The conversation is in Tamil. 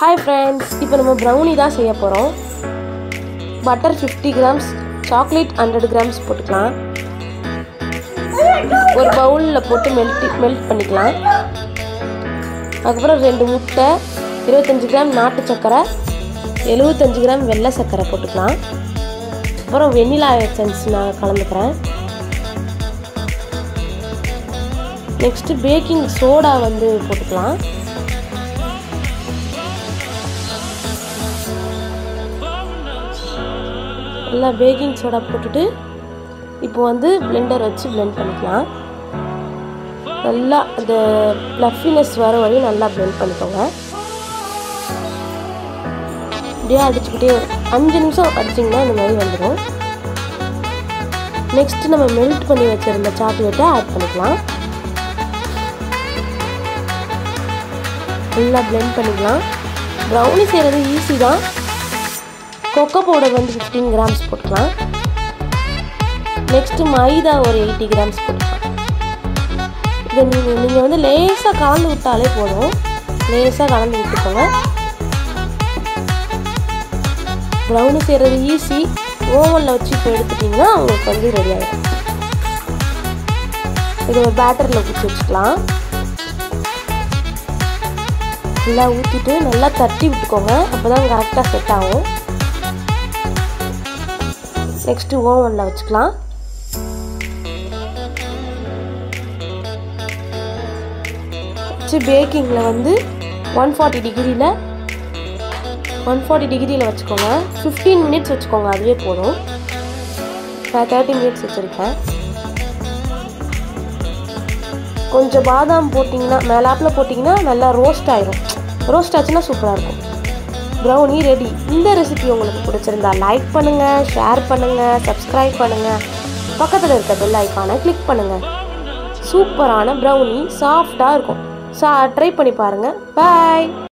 Hi friends, இப்போ நம்ம brownie தான் செய்ய போறோம். Butter 50 grams, chocolate 100 grams போட்டுக்கலாம். ஒரு பவுல்ல போட்டு மெல்ட் பண்ணிக்கலாம். அதுக்கப்புறம் 2 முட்டை, 25 கிராம் நாட்டு சக்கரை, 75 கிராம் வெள்ளை சக்கரை போட்டுக்கலாம். அப்புறம் வெண்ணிலா எசன்ஸ் நான் கலந்துக்கிறேன். நெக்ஸ்ட் பேக்கிங் சோடா வந்து போட்டுக்கலாம். எல்லாம் பேக்கிங் சோடா போட்டுட்டு இப்போ வந்து பிளெண்டர் வச்சு பிளெண்ட் பண்ணிக்கலாம். நல்லா அந்த ஃப்ளஃபினஸ் வர வரையும் நல்லா பிளெண்ட் பண்ணிக்கோங்க. இப்படியே அடிச்சுக்கிட்டே 5 நிமிஷம் அடிச்சிங்கன்னா இந்த மாதிரி வந்துடும். நெக்ஸ்ட் நம்ம மெல்ட் பண்ணி வச்சிருந்த சாக்லேட்டை ஆட் பண்ணிக்கலாம். நல்லா பிளெண்ட் பண்ணிக்கலாம். ப்ரௌனி செய்கிறது ஈஸி தான். கொக்கோ பவுடர் வந்து 15 கிராம்ஸ் போட்டுக்கலாம். நெக்ஸ்ட்டு மைதா ஒரு 80 கிராம்ஸ் போட்டுக்கலாம். இதை நீங்கள் வந்து லேசாக கலந்து விட்டாலே போதும். லேசாக கலந்து விட்டுக்கோங்க. ப்ரௌனி செய்கிறது ஈஸி. ஓவனில் வச்சு இப்போ எடுத்துட்டிங்கன்னா உங்களுக்கு வந்து ரெடி ஆகிடும். இதை ஒரு பேட்டரில் ஊற்றி வச்சுக்கலாம். நல்லா ஊற்றிட்டு நல்லா தட்டி விட்டுக்கோங்க. அப்போ தான் கரெக்டாக செட் ஆகும். நெக்ஸ்ட்டு ஓவனில் வச்சுக்கலாம். வச்சு பேக்கிங்கில் வந்து 140 டிகிரியில் வச்சுக்கோங்க. 15 மினிட்ஸ் வச்சுக்கோங்க, அதுவே போதும். நான் 30 மினிட்ஸ் வச்சுருக்கேன். கொஞ்சம் பாதாம் போட்டிங்கன்னா மேலாப்பில் போட்டிங்கன்னா நல்லா ரோஸ்ட் ஆயிரும். ரோஸ்ட் ஆச்சுன்னா சூப்பராக இருக்கும். Brownie ready. இந்த ரெசிபி உங்களுக்கு பிடிச்சிருந்தா லைக் பண்ணுங்கள், ஷேர் பண்ணுங்கள், சப்ஸ்கிரைப் பண்ணுங்கள். பக்கத்தில் இருக்க பெல் ஐக்கானை கிளிக் பண்ணுங்கள். சூப்பரான ப்ரௌனி சாஃப்டாக இருக்கும். ட்ரை பண்ணி பாருங்கள். பாய்.